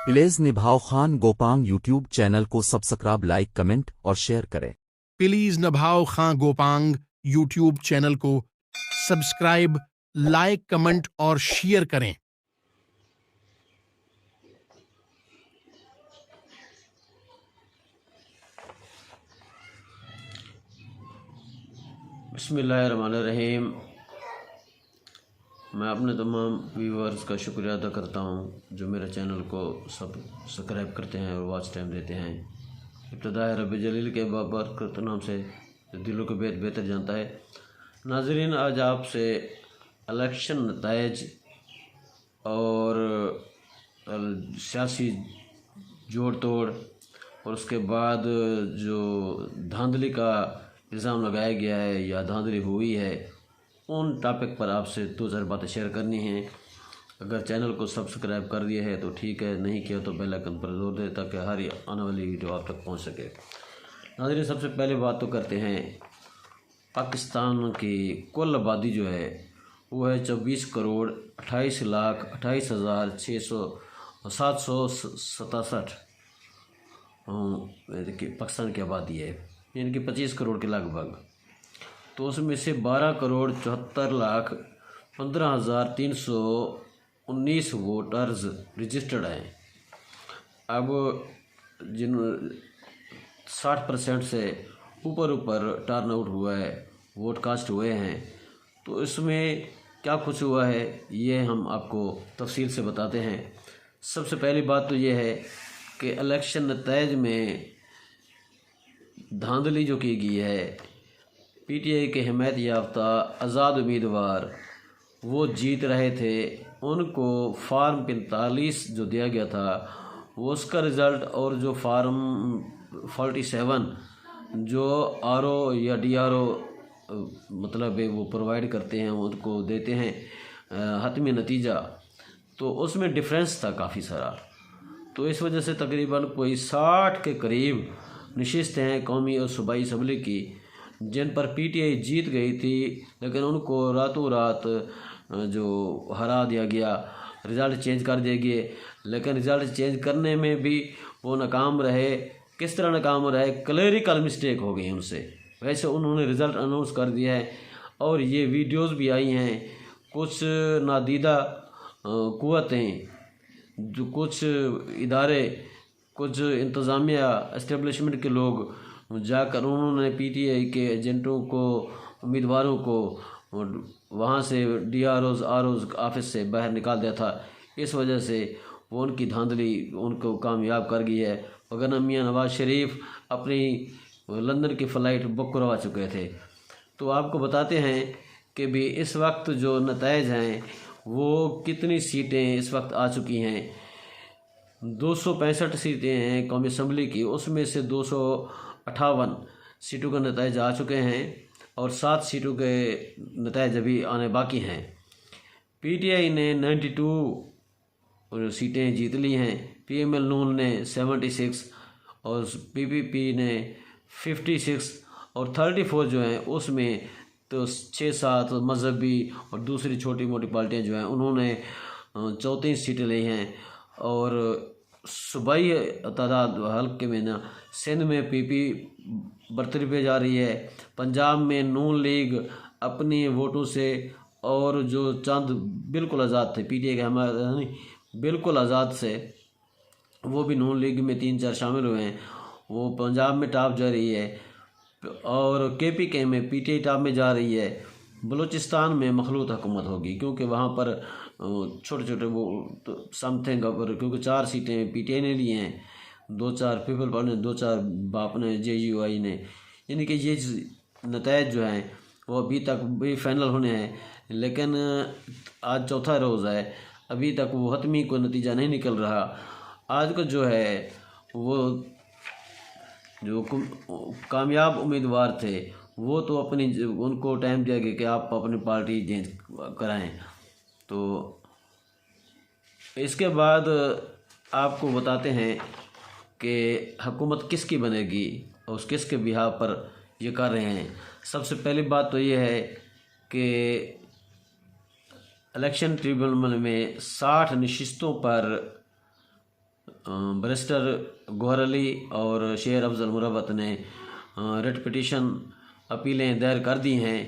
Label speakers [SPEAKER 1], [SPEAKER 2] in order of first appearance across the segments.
[SPEAKER 1] Please Nibhao Khan Gopang YouTube channel को subscribe, like, comment और share करें।
[SPEAKER 2] Please Nabhao Khan Gopang YouTube channel को सब्सक्राइब, लाइक, कमेंट और शेयर करें।
[SPEAKER 3] बिस्मिल्लाहिर्रहमानिर्रहीम। मैं अपने तमाम व्यूअर्स का शुक्रिया अदा करता हूँ जो मेरे चैनल को सब्सक्राइब करते हैं और वॉच टाइम देते हैं। इब्तिदाए रब जलील के बाबरकत नाम से जो दिलों को बेहतर जानता है। नाज़रीन, आज आपसे इलेक्शन नताइज और सियासी जोड़ तोड़ और उसके बाद जो धांधली का इल्ज़ाम लगाया गया है या धांधली हुई है, उन टॉपिक पर आपसे 2-4 बातें शेयर करनी हैं। अगर चैनल को सब्सक्राइब कर दिया है तो ठीक है, नहीं किया तो बेल आइकन पर जोर दें ताकि हर आने वाली वीडियो आप तक पहुंच सके। नाज़रीन, सबसे पहले बात तो करते हैं पाकिस्तान की कुल आबादी जो है वो है 24,28,28,767 देखिए पाकिस्तान की आबादी है, यानी कि 25 करोड़ के लगभग। तो उसमें से 12,74,15,319 वोटर्स रजिस्टर्ड हैं। अब जिन 60% से ऊपर टर्न आउट हुआ है, वोट कास्ट हुए हैं, तो इसमें क्या कुछ हुआ है ये हम आपको तफसील से बताते हैं। सबसे पहली बात तो ये है कि इलेक्शन नताइज में धांधली जो की गई है, पीटीआई के हिमायत याफ्ता आज़ाद उम्मीदवार वो जीत रहे थे, उनको फार्म 45 जो दिया गया था वो उसका रिज़ल्ट और जो फार्म 47 जो आरओ या डीआरओ मतलब वो प्रोवाइड करते हैं, उनको देते हैं हतमी नतीजा, तो उसमें डिफरेंस था काफ़ी सारा। तो इस वजह से तकरीबन कोई 60 के करीब नशिस्तें हैं कौमी और सूबाई असम्बली की जिन पर पीटीआई जीत गई थी, लेकिन उनको रातों रात जो हरा दिया गया, रिज़ल्ट चेंज कर दिए गए। लेकिन रिज़ल्ट चेंज करने में भी वो नाकाम रहे। किस तरह नाकाम रहे? क्लरिकल मिस्टेक हो गई उनसे। वैसे उन्होंने रिज़ल्ट अनाउंस कर दिया है और ये वीडियोस भी आई हैं। कुछ नादीदा क़ुव्वतें, जो कुछ इदारे, कुछ इंतज़ामिया इस्टेब्लिशमेंट के लोग जाकर उन्होंने पीटीआई के एजेंटों को, उम्मीदवारों को वहाँ से डीआरओज़ आरओज़ ऑफिस से बाहर निकाल दिया था। इस वजह से वो उनकी धांधली उनको कामयाब कर गई है, वरना मियां नवाज शरीफ अपनी लंदन की फ़्लाइट बुक करवा चुके थे। तो आपको बताते हैं कि भी इस वक्त जो नताइज हैं वो कितनी सीटें इस वक्त आ चुकी हैं। 265 सीटें हैं कौमी असम्बली की, उसमें से 258 सीटों के नताइज आ चुके हैं और 7 सीटों के नताइज अभी आने बाकी हैं। पीटीआई ने 92 सीटें जीत ली हैं, पीएमएल नून ने 76 और पीपीपी ने 56 और 34 जो हैं उसमें तो 6-7 मजहबी और दूसरी छोटी मोटी पार्टियां जो हैं उन्होंने 34 सीटें ली हैं। और सूबाई तादाद हल्के में ना सिंध में पीपी बरतरी पे जा रही है, पंजाब में नून लीग अपनी वोटों से और जो चंद बिल्कुल आज़ाद थे, पीटीआई के हमारे बिल्कुल आज़ाद से, वो भी नून लीग में 3-4 शामिल हुए हैं, वो पंजाब में टॉप जा रही है। और केपीके में पीटीआई टॉप में जा रही है। बलूचिस्तान में मखलूत हुकूमत होगी क्योंकि वहाँ पर छोटे छोटे वो तो समथिंग, क्योंकि 4 सीटें पीटीआई ने ली हैं, 2-4 पीपल पार्टी ने, 2-4 बाप ने, जेयूआई ने, यानी कि ये नताइज जो हैं वो अभी तक भी फाइनल होने हैं। लेकिन आज चौथा रोज़ है, अभी तक वो हतमी कोई नतीजा नहीं निकल रहा। आज का जो है वो जो कामयाब उम्मीदवार थे वो तो अपनी उनको टाइम दिया गया कि आप अपनी पार्टी चेंज कराएं। तो इसके बाद आपको बताते हैं कि हुकूमत किसकी बनेगी और किसके बिहाफ पर ये कर रहे हैं। सबसे पहली बात तो ये है कि इलेक्शन ट्रिब्यूनल में 60 नशिस्तों पर बैरिस्टर गौहर अली और शेर अफजल मुरवत ने रिट पिटीशन अपीलें दायर कर दी हैं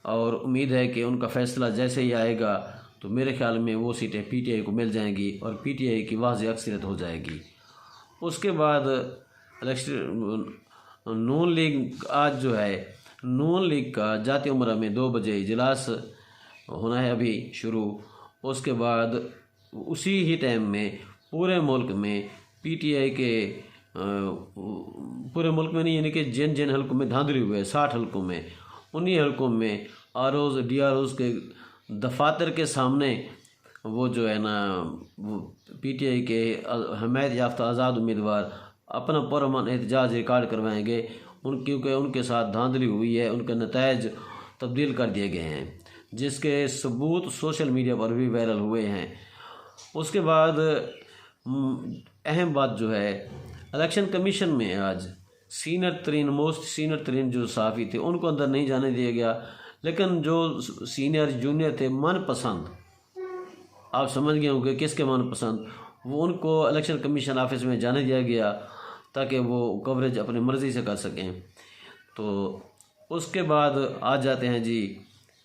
[SPEAKER 3] और उम्मीद है कि उनका फ़ैसला जैसे ही आएगा तो मेरे ख़्याल में वो सीटें पीटीआई को मिल जाएंगी और पीटीआई की वाज़ेह अक्सरियत हो जाएगी। उसके बाद नून लीग आज जो है नून लीग का जाती उमरा में 2 बजे इजलास होना है अभी शुरू। उसके बाद उसी ही टाइम में पूरे मुल्क में पीटीआई के पूरे मुल्क में नहीं, यानी कि जिन जिन हलकों में धांधली हुए 60 हलकों में, उन्हीं हलकों में आरओज़ डीआरओज़ के दफातर के सामने वो जो है ना वो पीटीआई के हमायत याफ्ता आज़ाद उम्मीदवार अपना पुरअमन एहतजाज रिकॉर्ड करवाएंगे क्योंकि उनके साथ धांधली हुई है, उनके नताइज तब्दील कर दिए गए हैं, जिसके सबूत सोशल मीडिया पर भी वायरल हुए हैं। उसके बाद अहम बात जो है, इलेक्शन कमीशन में आज मोस्ट सीनियर तरीन जो सहाफ़ी थे उनको अंदर नहीं जाने दिया गया, लेकिन जो सीनियर जूनियर थे मनपसंद, आप समझ गए होंगे किसके मनपसंद, वो उनको इलेक्शन कमीशन ऑफिस में जाने दिया गया ताकि वो कवरेज अपनी मर्ज़ी से कर सकें। तो उसके बाद आ जाते हैं जी,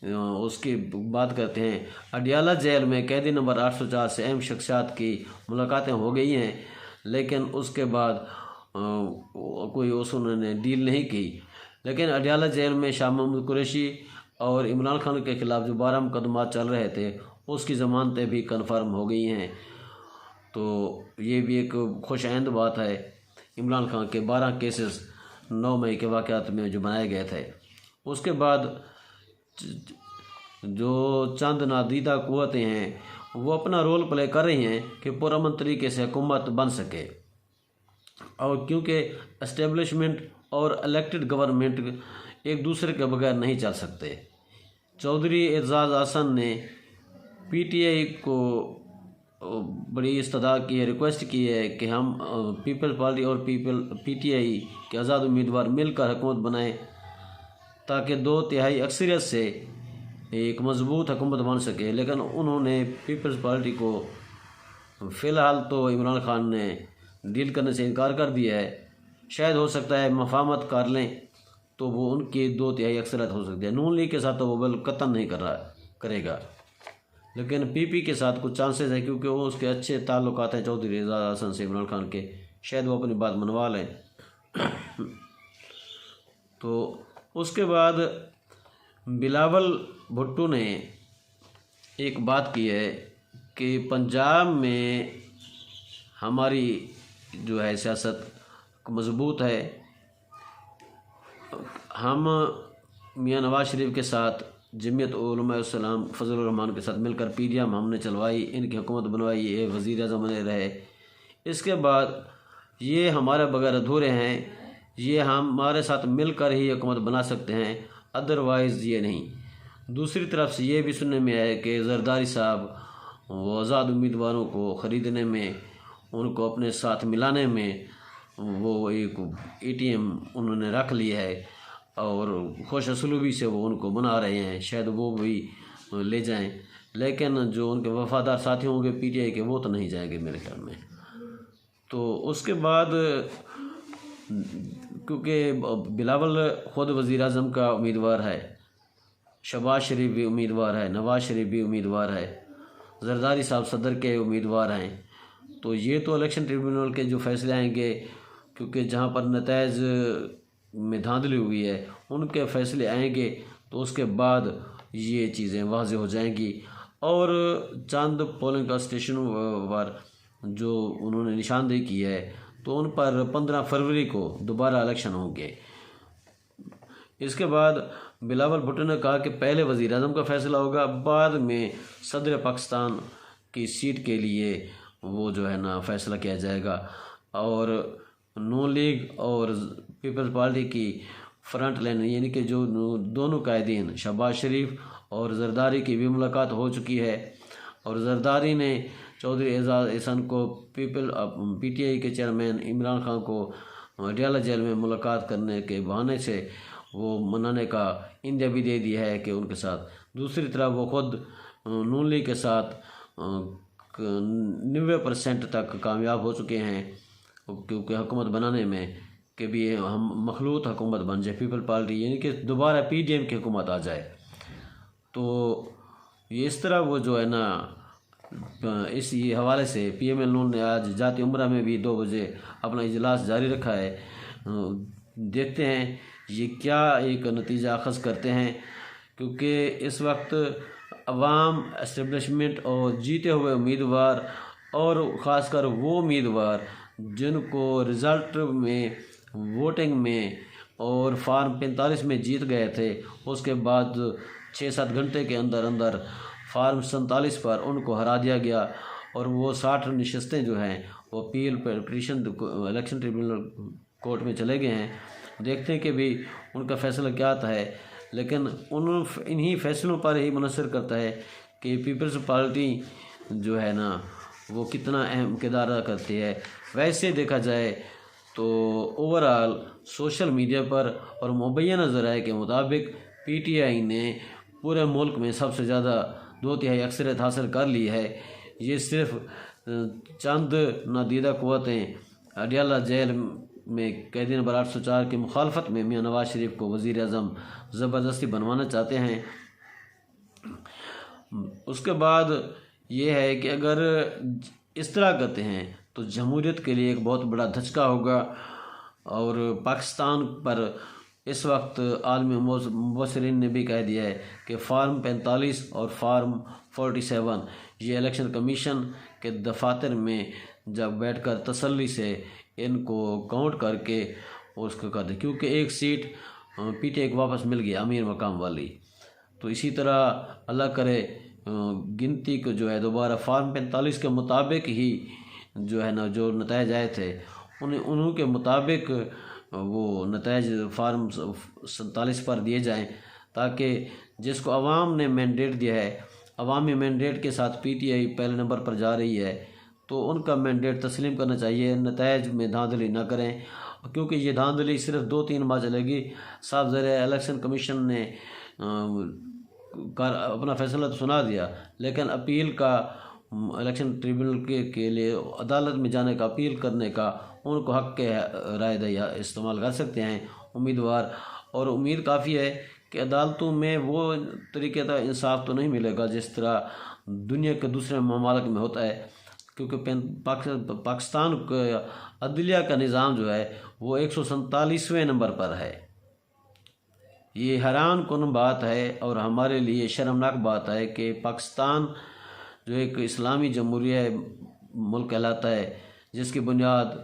[SPEAKER 3] उसकी बात करते हैं। अडियाला जेल में कैदी नंबर 804 से अहम शख्सियात की मुलाकातें हो गई हैं, लेकिन उसके बाद कोई उन्होंने डील नहीं की। लेकिन अडियाला जेल में शाह महमूद कुरैशी और इमरान खान के ख़िलाफ़ जो 12 मुकदमा चल रहे थे उसकी ज़मानतें भी कन्फर्म हो गई हैं। तो ये भी एक खुशआइंद बात है। इमरान खान के 12 केसेस 9 मई के वाक़यात में जो बनाए गए थे। उसके बाद जो चंद नादीदा क़ुव्वतें हैं वो अपना रोल प्ले कर रही हैं कि पुरअमन तरीके से हुकूमत बन सके, और क्योंकि एस्टेब्लिशमेंट और इलेक्टेड गवर्नमेंट एक दूसरे के बगैर नहीं चल सकते। चौधरी एजाज हसन ने पीटीआई को बड़ी इस्तदा की है, रिक्वेस्ट की है कि हम पीपल्स पार्टी और पीटीआई के आज़ाद उम्मीदवार मिलकर हुकूमत बनाएं ताकि 2/3 अक्सरियत से एक मजबूत हुकूमत बन सके। लेकिन उन्होंने पीपल्स पार्टी को फ़िलहाल तो इमरान खान ने डील करने से इनकार कर दिया है। शायद हो सकता है मफाहमत कर लें तो वो उनकी 2/3 अक्सरियत हो सकती है। नून लीग के साथ तो वो बिल कतन नहीं करेगा, लेकिन पीपी के साथ कुछ चांसेस है क्योंकि वो उसके अच्छे ताल्लुकात हैं चौधरी एजाज हसन से इमरान खान के, शायद वो अपनी बात मनवा लें। तो उसके बाद बिलावल भुट्टो ने एक बात की है कि पंजाब में हमारी जो है सियासत मजबूत है। हम मियां नवाज शरीफ के साथ जमीयत उलमा इस्लाम फजलुर रहमान के साथ मिलकर पीडीएम हमने चलवाई, इनकी हुकूमत बनवाई, ये वज़ीर आज़म बने रहे। इसके बाद ये हमारे बगैर अधूरे हैं, ये हमारे साथ मिलकर ही हुकूमत बना सकते हैं, अदरवाइज़ ये नहीं। दूसरी तरफ से ये भी सुनने में आया कि जरदारी साहब वो आज़ाद उम्मीदवारों को ख़रीदने में, उनको अपने साथ मिलाने में वो एक ATM उन्होंने रख लिया है और खुश असलूबी से वो उनको बना रहे हैं, शायद वो भी ले जाएं। लेकिन जो उनके वफ़ादार साथी होंगे पीटीआई के वो तो नहीं जाएंगे मेरे ख्याल में। तो उसके बाद क्योंकि बिलावल ख़ुद वज़ीर आज़म का उम्मीदवार है, शहबाज शरीफ भी उम्मीदवार है, नवाज शरीफ भी उम्मीदवार है, जरदारी साहब सदर के उम्मीदवार हैं, तो ये तो इलेक्शन ट्रिब्यूनल के जो फैसले आएंगे, क्योंकि जहाँ पर नताइज में धांधली हुई है उनके फैसले आएंगे तो उसके बाद ये चीज़ें वाज़ेह हो जाएंगी। और चंद पोलिंग स्टेशन पर जो उन्होंने निशानदेही की है तो उन पर 15 फरवरी को दोबारा इलेक्शन होंगे। इसके बाद बिलावल भुट्टो ने कहा कि पहले वज़ीर आज़म का फ़ैसला होगा, बाद में सदर पाकिस्तान की सीट के लिए वो जो है ना फ़ैसला किया जाएगा। और नून लीग और पीपल्स पार्टी की फ्रंट लाइन यानी कि जो दोनों कायदीन शहबाज शरीफ और जरदारी की भी मुलाकात हो चुकी है, और जरदारी ने चौधरी एजाज हसन को पीटीआई के चेयरमैन इमरान खान को अडियाला जेल में मुलाकात करने के बहाने से वो मनाने का इंदिया भी दे दिया है कि उनके साथ। दूसरी तरफ वो ख़ुद नून लीग के साथ 90% تک کامیاب ہو چکے ہیں، کیونکہ حکومت بنانے میں کہ بھی ہم مخلوط حکومت بن جائے، پیپل پارٹی، یعنی کہ دوبارہ پی ڈی ایم کی حکومت آ جائے۔ تو یہ اس طرح وہ جو ہے نا اس یہ حوالے سے پی ایم ایل نون نے آج جاتی عمرہ میں بھی 2 بجے اپنا اجلاس جاری رکھا ہے۔ دیکھتے ہیں یہ کیا ایک نتیجہ اخذ کرتے ہیں، کیونکہ اس وقت عوام، اسٹیبلشمنٹ اور جیتے ہوئے امیدوار، اور خاص کر وہ امیدوار جن کو رزلٹ میں، ووٹنگ میں اور فارم 45 میں جیت گئے تھے، اس کے بعد 6-7 گھنٹے کے اندر اندر فارم 47 پر ان کو ہرا دیا گیا، اور وہ 60 نشستیں جو ہیں وہ appeal petition election tribunal court میں چلے گئے ہیں۔ دیکھتے ہیں کہ بھی ان کا فیصلہ کیا آتا ہے، لیکن انہی فیصلوں پر ہی منحصر کرتا ہے کہ پیپلز پارٹی جو ہے نا وہ کتنا اہم کردار ادا کرتی ہے۔ ویسے دیکھا جائے تو اوورآل سوشل میڈیا پر اور مبینہ ذرائع کے مطابق پی ٹی آئی نے پورے ملک میں سب سے زیادہ 2/3 اکثریت حاصل کر لی ہے۔ یہ صرف چند نادیدہ قوتیں اڈیالہ جیل میں قیدی نمبر 804 کی مخالفت میں میاں نواز شریف کو وزیر اعظم زبردستی بنوانا چاہتے ہیں۔ اس کے بعد یہ ہے کہ اگر اس طرح کرتے ہیں تو جمہوریت کے لیے ایک بہت بڑا دھچکا ہوگا، اور پاکستان پر اس وقت عالمی مبصرین نے بھی کہہ دیا ہے کہ فارم 45 اور فارم 47 یہ الیکشن کمیشن کے دفاتر میں جب بیٹھ کر تسلی سے ان کو کاؤنٹ کر کے اس کو کر دیں، کیونکہ ایک سیٹ پی ٹی آئی کو واپس مل گیا، امیر مقام والی۔ تو اسی طرح اللہ کرے گنتی کو جو ہے دوبارہ فارم 45 کے مطابق ہی جو ہے نا جو نتائج آئے تھے انہوں کے مطابق وہ نتائج فارم 47 پر دیے جائیں، تاکہ جس کو عوام نے مینڈیٹ دیا ہے، عوامی مینڈیٹ کے ساتھ پی ٹی آئی پہلے نمبر پر جا رہی ہے، تو ان کا مینڈیٹ تسلیم کرنا چاہیے، نتائج میں دھاندلی نہ کریں، کیونکہ یہ دھاندلی صرف 2-3 ماہ چلے گی۔ صاف ظاہر ہے الیکشن کمیشن نے اپنا فیصلہ تو سنا دیا، لیکن اپیل کا الیکشن ٹریبیونل کے لیے عدالت میں جانے کا، اپیل کرنے کا ان کو حق کے رائے دہی استعمال کر سکتے ہیں امیدوار، اور امید کافی ہے کہ عدالتوں میں وہ طریقے کا انصاف تو نہیں ملے گا جس طرح دنیا کے دوسرے ممالک میں ہوتا ہے، کیونکہ پاکستان کا عدلیہ کا نظام جو ہے وہ 147ویں نمبر پر ہے۔ یہ حیران کن بات ہے اور ہمارے لیے شرمناک بات ہے کہ پاکستان جو ایک اسلامی جمہوریہ ملک کہلاتا ہے، جس کی بنیاد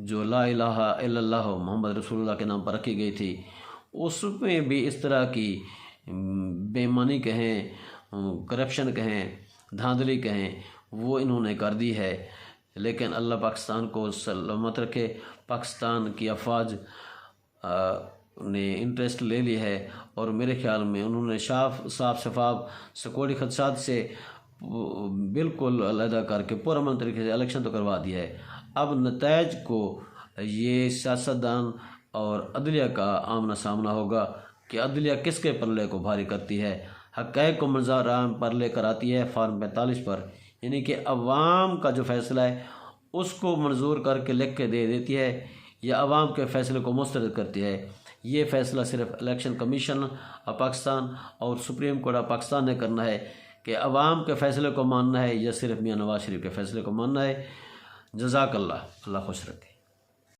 [SPEAKER 3] جو لا الہ الا اللہ محمد رسول اللہ کے نام پر رکھی گئی تھی، اس میں بھی اس طرح کی بے ایمانی کہیں، کرپشن کہیں، دھاندلی کہیں، وہ انہوں نے کر دی ہے۔ لیکن اللہ پاکستان کو سلامت رکھے۔ پاکستان کی افواج نے انٹرسٹ لے لی ہے، اور میرے خیال میں انہوں نے صاف شفاف سیکورٹی خدشات سے بالکل علیحدہ کر کے پرامن طریقے سے الیکشن تو کروا دیا ہے۔ اب نتائج کو یہ سیاستدان اور عدلیہ کا آمنا سامنا ہوگا کہ عدلیہ کس کے پلے کو بھاری کرتی ہے، حقائق کو منظر عام پر لے کر آتی ہے فارم 45 پر، یعنی کہ عوام کا جو فیصلہ ہے اس کو منظور کر کے لکھ کے دے دیتی ہے، یا عوام کے فیصلے کو مسترد کرتی ہے۔ یہ فیصلہ صرف الیکشن کمیشن آف پاکستان اور سپریم کورٹ آف پاکستان نے کرنا ہے کہ عوام کے فیصلے کو ماننا ہے یا صرف میاں نواز شریف کے فیصلے کو ماننا ہے۔ جزاک اللہ، اللہ خوش رکھے۔